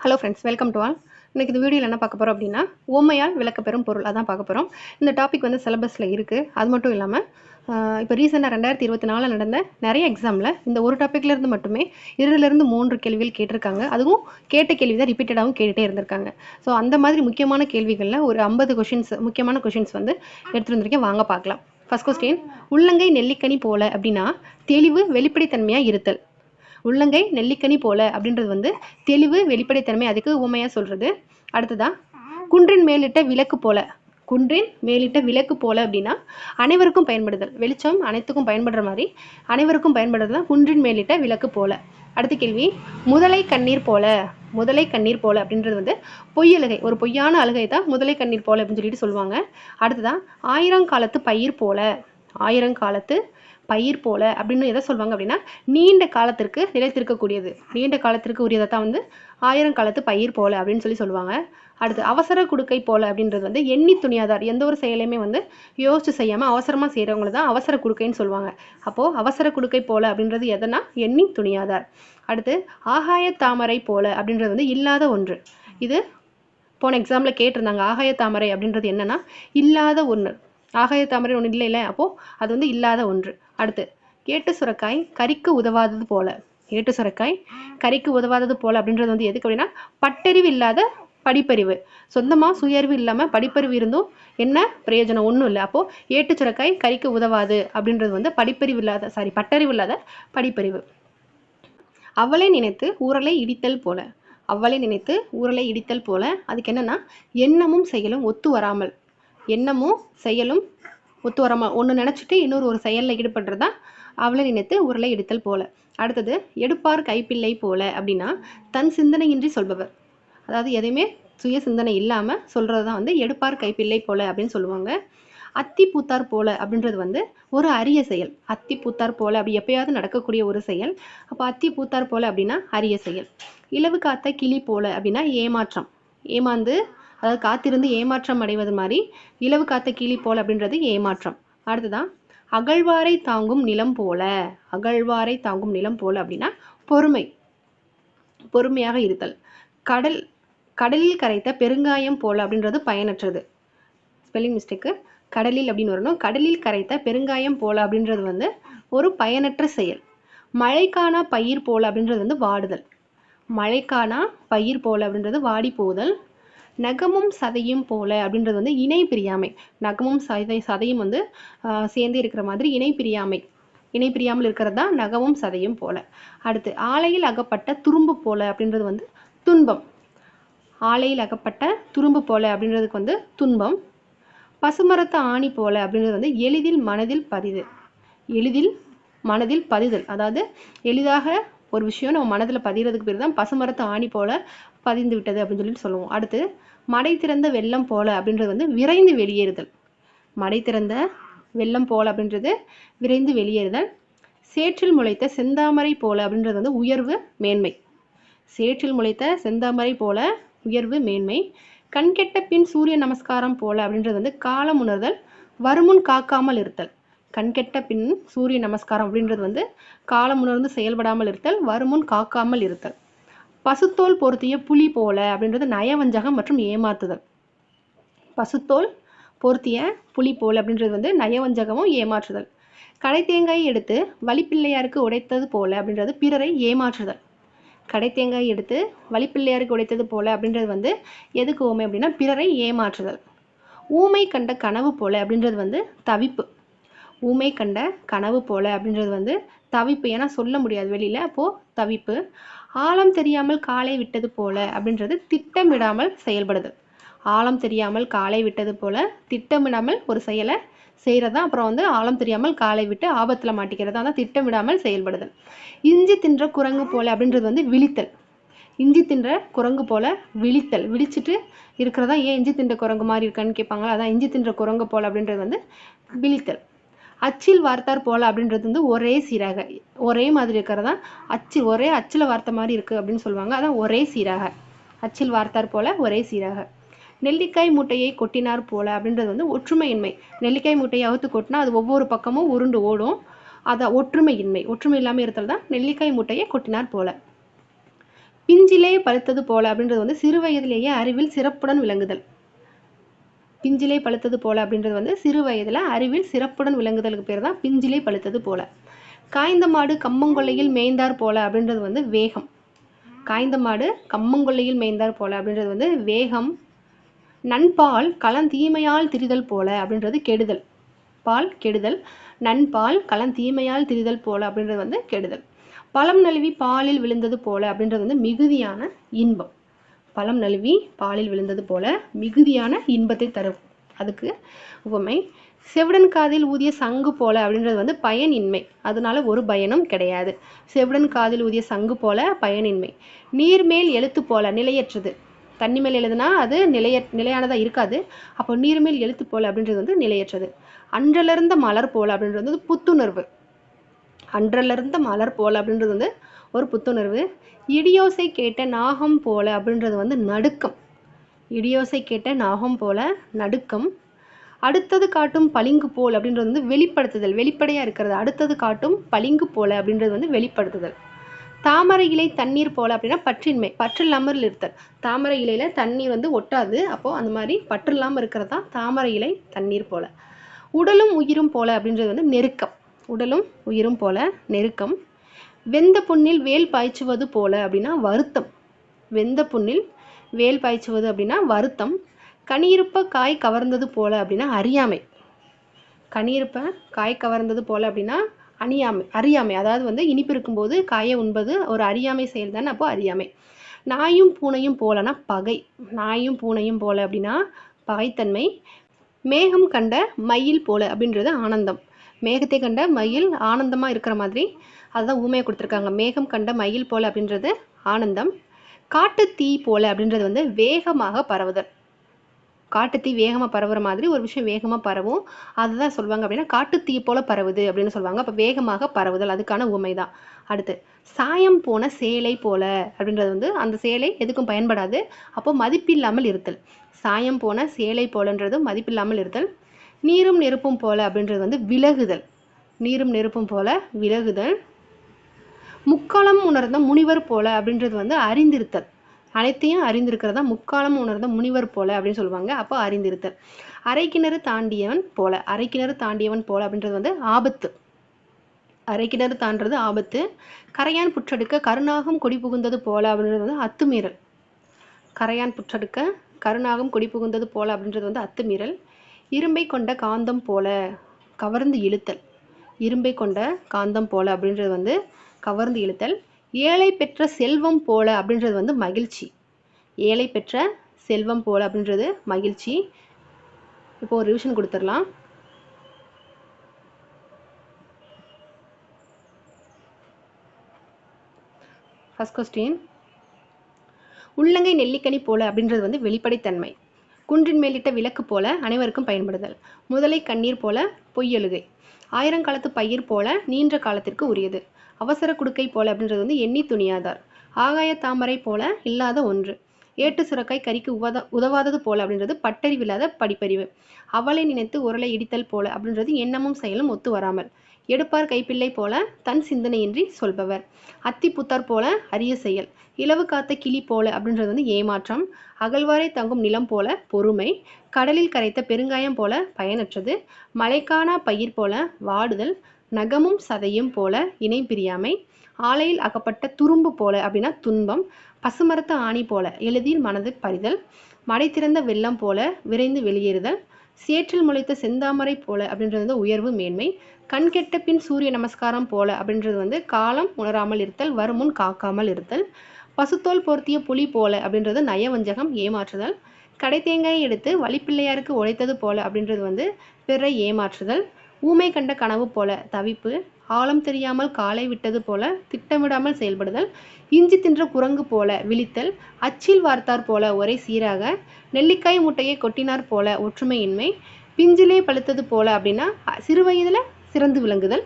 Hello friends, welcome to all. இன்னைக்கு இந்த வீடியோவில் என்ன பார்க்க போகிறோம் அப்படின்னா, உவமையால் விளக்கப்பெறும் பொருள் அதான் பார்க்க போகிறோம். இந்த டாபிக் வந்து சிலபஸில் இருக்குது. அது மட்டும் இல்லாமல் இப்போ ரீசெண்டாக 2024 நடந்த நிறைய எக்ஸாமில் இந்த ஒரு டாப்பிக்லேருந்து மட்டுமே 2லேருந்து 3 கேள்விகள் கேட்டிருக்காங்க. அதுவும் கேட்ட கேள்வி தான் ரிப்பீட்டடாகவும் கேட்டுகிட்டே இருந்திருக்காங்க. ஸோ அந்த மாதிரி முக்கியமான கேள்விகளில் ஒரு 50 கொஷின்ஸ் முக்கியமான கொஷின்ஸ் வந்து எடுத்துகிட்டு வந்திருக்கேன். வாங்க பார்க்கலாம். ஃபர்ஸ்ட் கொஸ்டின், உள்ளங்கை நெல்லிக்கனி போல அப்படின்னா தெளிவு வெளிப்படைத்தன்மையாக இருத்தல். உள்ளங்கை நெல்லிக்கனி போல அப்படின்றது வந்து தெளிவு வெளிப்படைத்தன்மை, அதுக்கு உவமையாக சொல்கிறது. அடுத்ததா, குன்றின் மேலிட்ட விளக்கு போல. குன்றின் மேலிட்ட விளக்கு போல அப்படின்னா அனைவருக்கும் பயன்படுதல். வெளிச்சம் அனைத்துக்கும் பயன்படுற மாதிரி அனைவருக்கும் பயன்படுறது தான் குன்றின் மேலிட்ட விளக்கு போல. அடுத்த கேள்வி, முதலை கண்ணீர் போல. முதலை கண்ணீர் போல அப்படின்றது வந்து பொய்யழுகை, ஒரு பொய்யான அழுகை தான் முதலை கண்ணீர் போல அப்படின்னு சொல்லிட்டு சொல்லுவாங்க. அடுத்ததான், ஆயிரங்காலத்து பயிர் போல. ஆயிரங்காலத்து பயிர் போல அப்படின்னு எதை சொல்லுவாங்க அப்படின்னா நீண்ட காலத்திற்கு நிலைத்திருக்கக்கூடியது, நீண்ட காலத்திற்கு உரியதை தான் வந்து ஆயிரங்காலத்து பயிர் போல அப்படின்னு சொல்லுவாங்க. அடுத்து, அவசர குடுக்கை போல அப்படின்றது வந்து எண்ணி துணியாதார். எந்த ஒரு செயலையுமே வந்து யோசிச்சு செய்யாமல் அவசரமாக செய்கிறவங்கள தான் அவசர குடுக்கைன்னு சொல்லுவாங்க. அப்போது அவசர குடுக்கை போல அப்படின்றது எதனா எண்ணி துணியாதார். அடுத்து, ஆகாய தாமரை போல அப்படின்றது வந்து இல்லாத ஒன்று. இது போன எக்ஸாமில் கேட்டிருந்தாங்க. ஆகாய தாமரை அப்படின்றது என்னன்னா இல்லாத ஒன்று. ஆகாய தாமரை ஒன்று இல்லை, அப்போது அது வந்து இல்லாத ஒன்று. அடுத்து, ஏட்டு சுரக்காய் கறிக்கு உதவாதது போல. ஏட்டு சுரக்காய் கறிக்கு உதவாதது போல அப்படின்றது வந்து எதுக்கு அப்படின்னா பட்டறிவு இல்லாத படிப்பறிவு. சொந்தமாக சுயறிவு இல்லாமல் படிப்பறிவு இருந்தும் என்ன பிரயோஜனம்? ஒன்றும் இல்லை. அப்போது ஏட்டு சுரக்காய் கறிக்கு உதவாது அப்படின்றது வந்து படிப்பறிவு இல்லாத பட்டறிவு இல்லாத படிப்பறிவு. அவளை நினைத்து ஊரலை இடித்தல் போல. அவளை நினைத்து ஊரலை இடித்தல் போல, அதுக்கு என்னன்னா எண்ணமும் செயலும் ஒத்து வராமல். எண்ணமும் செயலும் ஒத்து வராமல் ஒன்று நினச்சிட்டு இன்னொரு ஒரு செயலில் ஈடுபடுறதா அவளை நினைத்து ஊரலை இடித்தல் போல. அடுத்தது, எடுப்பார் கைப்பிள்ளை போல அப்படின்னா தன் சிந்தனையின்றி சொல்பவர். அதாவது எதையுமே சுய சிந்தனை இல்லாமல் சொல்கிறது தான் வந்து எடுப்பார் கைப்பிள்ளை போல அப்படின்னு சொல்லுவாங்க. அத்தி பூத்தார் போல அப்படின்றது வந்து ஒரு அரிய செயல். அத்தி பூத்தார் போல அப்படி எப்பயாவது நடக்கக்கூடிய ஒரு செயல். அப்போ அத்தி பூத்தார் போல அப்படின்னா அரிய செயல். இலவு காத்த கிளி போல அப்படின்னா ஏமாற்றம். ஏமாந்து, அதாவது காத்திருந்து ஏமாற்றம் அடைவது மாதிரி இலவு காத்த கிளி போல அப்படின்றது ஏமாற்றம். அடுத்ததான், அகழ்வாரை தாங்கும் நிலம் போல. அகழ்வாரை தாங்கும் நிலம் போல அப்படின்னா பொறுமை, பொறுமையாக இருத்தல். கடலில் கரைத்த பெருங்காயம் போல அப்படின்றது பயனற்றது. ஸ்பெல்லிங் மிஸ்டேக்கு, கடலில் அப்படின்னு வரணும். கடலில் கரைத்த பெருங்காயம் போல அப்படின்றது வந்து ஒரு பயனற்ற செயல். மழைக்கானா பயிர் போல அப்படின்றது வந்து வாடுதல். மழைக்கானா பயிர் போல அப்படின்றது வாடி போதல். நகமும் சதையும் போல அப்படின்றது வந்து இணை பிரியாமை. நகமும் சதையும் வந்து சேர்ந்து இருக்கிற மாதிரி இணை பிரியாமை. இணை பிரியாமல் இருக்கிறது தான் நகமும் சதையும் போல. அடுத்து, ஆலையில் அகப்பட்ட துரும்பு போல அப்படின்றது வந்து துன்பம். ஆலையில் அகப்பட்ட துரும்பு போல அப்படின்றதுக்கு வந்து துன்பம். பசுமரத்து ஆணி போல அப்படின்றது வந்து எளிதில் மனதில் பதிதல். எளிதில் மனதில் பதிதல், அதாவது எளிதாக ஒரு விஷயம் நம்ம மனதில் பதிகிறதுக்கு பேர் தான் பசுமரத்து ஆணி போல பதிந்து விட்டது அப்படின்னு சொல்லிட்டு சொல்லுவோம். அடுத்து, மடை திறந்த வெள்ளம் போல அப்படின்றது வந்து விரைந்து வெளியேறுதல். மடை திறந்த வெள்ளம் போல அப்படின்றது விரைந்து வெளியேறுதல். சேற்றில் முளைத்த செந்தாமரை போல அப்படின்றது வந்து உயர்வு மேன்மை. சேற்றில் முளைத்த செந்தாமரை போல உயர்வு மேன்மை. கண்கெட்ட பின் சூரிய நமஸ்காரம் போல அப்படின்றது வந்து காலம் உணர்தல், வருமுன் காக்காமல் இருத்தல். கண்கெட்ட பின் சூரிய நமஸ்காரம் அப்படின்றது வந்து காலம் உணர்ந்து செயல்படாமல் இருத்தல், வருமுன் காக்காமல் இருத்தல். பசுத்தோல் பொருத்திய புலி போல அப்படின்றது நயவஞ்சகம் மற்றும் ஏமாத்துதல். பசுத்தோல் பொருத்திய புலி போல அப்படின்றது வந்து நயவஞ்சகமும் ஏமாற்றுதல். கடை தேங்காயை எடுத்து வழிப்பிள்ளையாருக்கு உடைத்தது போல அப்படின்றது பிறரை ஏமாற்றுதல். கடை தேங்காய் எடுத்து வழிப்பிள்ளையாருக்கு உடைத்தது போல அப்படின்றது வந்து எதுக்கு ஊமை அப்படின்னா பிறரை ஏமாற்றுதல். ஊமை கண்ட கனவு போல அப்படின்றது வந்து தவிப்பு. ஊமை கண்ட கனவு போல அப்படின்றது வந்து தவிப்பு, ஏன்னா சொல்ல முடியாது வெளியில, அப்போ தவிப்பு. ஆழம் தெரியாமல் காலை விட்டது போல அப்படின்றது திட்டமிடாமல் செயல்படுதல். ஆழம் தெரியாமல் காலை விட்டது போல திட்டமிடாமல் ஒரு செயலை செய்கிறதா அப்புறம் வந்து ஆழம் தெரியாமல் காலை விட்டு ஆபத்தில் மாட்டிக்கிறதா தான் திட்டமிடாமல் செயல்படுதல். இஞ்சி தின்ற குரங்கு போல அப்படின்றது வந்து விழித்தல். இஞ்சி தின்ற குரங்கு போல விழித்தல், விழிச்சிட்டு இருக்கிறதா ஏன் இஞ்சி தின்ற குரங்கு மாதிரி இருக்கான்னு கேட்பாங்களா, அதான் இஞ்சி தின்ற குரங்கு போல அப்படின்றது வந்து விழித்தல். அச்சில் வார்த்தார் போல அப்படின்றது வந்து ஒரே சீராக, ஒரே மாதிரி இருக்கிறதா ஒரே அச்சில் வார்த்தை மாதிரி இருக்குது அப்படின்னு சொல்லுவாங்க, அதான் ஒரே சீராக. அச்சில் வார்த்தார் போல ஒரே சீராக. நெல்லிக்காய் மூட்டையை கொட்டினார் போல அப்படின்றது வந்து ஒற்றுமையின்மை. நெல்லிக்காய் மூட்டையை அவுத்து கொட்டினா அது ஒவ்வொரு பக்கமும் உருண்டு ஓடும், அதை ஒற்றுமையின்மை, ஒற்றுமை இல்லாமல் இருத்தல் தான் நெல்லிக்காய் மூட்டையை கொட்டினார் போல. பிஞ்சிலே பழுத்தது போல அப்படின்றது வந்து சிறு வயதிலேயே அறிவில் சிறப்புடன் விளங்குதல். பிஞ்சிலே பழுத்தது போல அப்படின்றது வந்து சிறு வயதில் அறிவில் சிறப்புடன் விளங்குதலுக்கு பேர் தான் பிஞ்சிலே பழுத்தது போல. காய்ந்த மாடு கம்மங்கொல்லையில் மேய்ந்தார் போல அப்படின்றது வந்து வேகம். காய்ந்த மாடு கம்மங்கொல்லையில் மேய்ந்தார் போல அப்படின்றது வந்து வேகம். நண்பால் களந்தீமையால் திரிதல் போல அப்படின்றது கெடுதல். பால் கெடுதல். நண்பால் களந்தீமையால் திரிதல் போல அப்படின்றது வந்து கெடுதல். பழம் நழுவி பாலில் விழுந்தது போல அப்படின்றது வந்து மிகுதியான இன்பம். பழம் நழுவி பாலில் விழுந்தது போல மிகுதியான இன்பத்தை தரும். அதுக்கு உவமை. செவிடன் காதில் ஊதிய சங்கு போல அப்படின்றது வந்து பயனின்மை. அதனால ஒரு பயனும் கிடையாது. செவிடன் காதில் ஊதிய சங்கு போல பயனின்மை. நீர்மேல் எழுத்து போல நிலையற்றது. தண்ணி மேல் எழுதுனா அது நிலையானதாக இருக்காது. அப்போ நீர்மேல் எழுத்து போல அப்படின்றது வந்து நிலையற்றது. அன்றலர்ந்த மலர் போல அப்படின்றது வந்து புத்துணர்வு. அன்றலர்ந்த மலர் போல அப்படின்றது வந்து ஒரு புத்துணர்வு. இடியோசை கேட்ட நாகம் போல அப்படின்றது வந்து நடுக்கம். இடியோசை கேட்ட நாகம் போல நடுக்கம். அடுத்தது காட்டும் பளிங்கு போல் அப்படின்றது வந்து வெளிப்படுத்துதல். வெளிப்படையாக இருக்கிறது. அடுத்தது காட்டும் பளிங்கு போல அப்படின்றது வந்து வெளிப்படுத்துதல். தாமரை இலை தண்ணீர் போல அப்படின்னா பற்றின்மை. பற்றில்லாமல் இருத்தல். தாமரை இலையில தண்ணீர் வந்து ஒட்டாது. அப்போது அந்த மாதிரி பற்றில்லாமல் இருக்கிறது தான் தாமரை இலை தண்ணீர் போல. உடலும் உயிரும் போல அப்படின்றது வந்து நெருக்கம். உடலும் உயிரும் போல நெருக்கம். வெந்த புண்ணில் வேல் பாய்ச்சுவது போல அப்படின்னா வருத்தம். வெந்த புண்ணில் வேல் பாய்ச்சுவது அப்படின்னா வருத்தம். கனியிருப்ப காய் கவர்ந்தது போல அப்படின்னா அறியாமை. கனியிருப்ப காய் கவர்ந்தது போல அப்படின்னா அறியாமை. அதாவது வந்து இனிப்பு இருக்கும்போது காயை உண்பது ஒரு அறியாமை செயல் தானே. அப்போ அறியாமை. நாயும் பூனையும் போலனா பகை. நாயும் பூனையும் போல அப்படின்னா பகைத்தன்மை. மேகம் கண்ட மயில் போல அப்படின்றது ஆனந்தம். மேகத்தை கண்ட மயில் ஆனந்தமாக இருக்கிற மாதிரி அதுதான் ஊமையை கொடுத்துருக்காங்க. மேகம் கண்ட மயில் போல அப்படின்றது ஆனந்தம். காட்டு தீ போல அப்படின்றது வந்து வேகமாக பரவுதல். காட்டு தீ வேகமாக பரவுற மாதிரி ஒரு விஷயம் வேகமாக பரவும். அதுதான் சொல்லுவாங்க அப்படின்னா காட்டு தீ போல பரவுது அப்படின்னு சொல்லுவாங்க. அப்போ வேகமாக பரவுதல் அதுக்கான ஊமை தான். அடுத்து சாயம் போன சேலை போல அப்படின்றது வந்து அந்த சேலை எதுக்கும் பயன்படாது. அப்போ மதிப்பில்லாமல் இருத்தல். சாயம் போன சேலை போலன்றது மதிப்பில்லாமல் இருத்தல். நீரும் நெருப்பும் போல அப்படின்றது வந்து விலகுதல். நீரும் நெருப்பும் போல விலகுதல். முக்காலம் உணர்ந்த முனிவர் போல அப்படின்றது வந்து அறிந்திருத்தல். அனைத்தையும் அறிந்திருக்கிறதா முக்காலம் உணர்ந்த முனிவர் போல அப்படின்னு சொல்லுவாங்க. அப்போ அறிந்திருத்தல். அரைக்கிணறு தாண்டியவன் போல. அரைக்கிணறு தாண்டியவன் போல அப்படின்றது வந்து ஆபத்து. அரைக்கிணறு தாண்டது ஆபத்து. கரையான் புற்றெடுக்க கருநாகம் கொடி புகுந்தது போல அப்படின்றது வந்து அத்துமீறல். கரையான் புற்றெடுக்க கருநாகம் கொடி புகுந்தது போல அப்படின்றது வந்து அத்துமீறல். இரும்பை கொண்ட காந்தம் போல கவர்ந்து இழுத்தல். இரும்பை கொண்ட காந்தம் போல அப்படின்றது வந்து கவர்ந்து இழுத்தல். ஏழை பெற்ற செல்வம் போல அப்படின்றது வந்து மகிழ்ச்சி. ஏழை பெற்ற செல்வம் போல அப்படின்றது மகிழ்ச்சி. இப்போ ஒரு ரிவிஷன் கொடுத்துடலாம். First question. உள்ளங்கை நெல்லிக்கனி போல அப்படின்றது வந்து வெளிப்படைத்தன்மை. குன்றின் மேலிட்ட விளக்கு போல அனைவருக்கும் பயன்படுதல். முதலை கண்ணீர் போல பொய்யழுகை. ஆயிரங்காலத்து பயிர் போல நீண்ட காலத்திற்கு உரியது. அவசர குடுக்கை போல அப்படின்றது வந்து எண்ணி துணியாதார். ஆகாய தாமரை போல இல்லாத ஒன்று. ஏட்டு சுரக்காய் கறிக்கு உதவாதது போல அப்படின்றது பட்டறிவில்லாத படிப்பறிவு. அவளை நினைத்து உரலை இடித்தல் போல அப்படின்றது எண்ணமும் செயலும் ஒத்து வராமல். எடுப்பார் கைப்பிள்ளை போல தன் சிந்தனையின்றி சொல்பவர். அத்தி புத்தார் போல அரிய செயல். இலவு காத்த கிளி போல அப்படின்றது வந்து ஏமாற்றம். அகழ்வாரை தங்கும் நிலம் போல பொறுமை. கடலில் கரைத்த பெருங்காயம் போல பயனற்றது. மழைக்கானா பயிர் போல வாடுதல். நகமும் சதையும் போல இணை பிரியாமை. ஆலையில் அகப்பட்ட துரும்பு போல அப்படின்னா துன்பம். பசுமரத்த ஆணி போல எளிதில் மனது பறிதல். மடை திறந்த வெள்ளம் போல விரைந்து வெளியேறுதல். சேற்றில் முளைத்த செந்தாமரை போல அப்படின்றது வந்து உயர்வு மேன்மை. கண் கெட்ட பின் சூரிய நமஸ்காரம் போல அப்படின்றது வந்து காலம் உணராமல் இருத்தல் வருமுன் காக்காமல் இருத்தல். பசுத்தோல் பொருத்திய புலி போல அப்படின்றது நயவஞ்சகம் ஏமாற்றுதல். கடை தேங்காயை எடுத்து வழிப்பிள்ளையாருக்கு உழைத்தது போல அப்படின்றது வந்து பிறரை ஏமாற்றுதல். ஊமை கண்ட கனவு போல தவிப்பு. ஆழம் தெரியாமல் காலை விட்டது போல திட்டமிடாமல் செயல்படுதல். இஞ்சி தின்ற குரங்கு போல விழித்தல். அச்சில் வார்த்தார் போல ஒரே சீராக. நெல்லிக்காய் முட்டையை கொட்டினார் போல ஒற்றுமையின்மை. பிஞ்சிலே பழுத்தது போல அப்படின்னா சிறு வயதில் சிறந்து விளங்குதல்.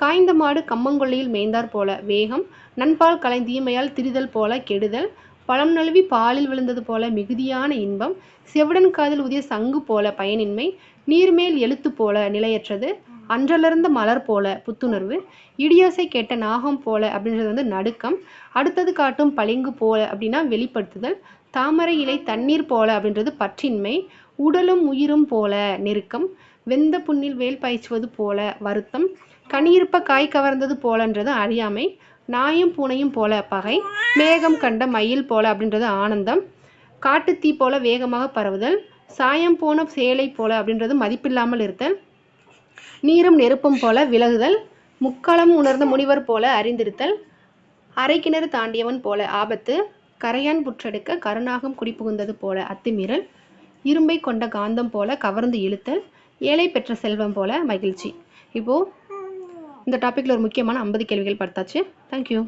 காய்ந்த மாடு கம்மங்கொல்லையில் மேய்ந்தார் போல வேகம். நண்பால் கலைந்தீமையால் திரிதல் போல கெடுதல். பழம் நழுவி பாலில் விழுந்தது போல மிகுதியான இன்பம். செவிடன் காதில் ஊதிய சங்கு போல பயனின்மை. நீர்மேல் எழுத்து போல நிலையற்றது. அன்றலர்ந்த மலர் போல புத்துணர்வு, இடியோசை கேட்ட நாகம் போல அப்படின்றது வந்து நடுக்கம், அடுத்தது காட்டும் பளிங்கு போல அப்படின்னா வெளிப்படுத்துதல், தாமரை இலை தண்ணீர் போல அப்படின்றது பற்றின்மை, உடலும் உயிரும் போல நெருக்கம், வெந்த புண்ணில் வேல் பாய்ச்சுவது போல வருத்தம், கனியிருப்ப காய் கவர்ந்தது போலன்றது அறியாமை, நாயும் பூனையும் போல பகை, மேகம் கண்ட மயில் போல அப்படின்றது ஆனந்தம், காட்டுத்தீ போல வேகமாக பரவுதல், சாயம் போன சேலை போல அப்படின்றது மதிப்பில்லாமல் இருத்தல், நீரும் நெருப்பும் போல விலகுதல், முக்களம் உணர்ந்த முனிவர் போல அறிந்திருத்தல், அரைக்கிணறு தாண்டியவன் போல ஆபத்து, கரையான் புற்றெடுக்க கருநாகம் குடிபுகுந்தது போல அத்துமீறல், இரும்பை கொண்ட காந்தம் போல கவர்ந்து இழுத்தல், ஏழை பெற்ற செல்வம் போல மகிழ்ச்சி. இப்போது இந்த டாப்பிக்கில் ஒரு முக்கியமான 50 கேள்விகள் பார்த்தாச்சு. தேங்க்யூ.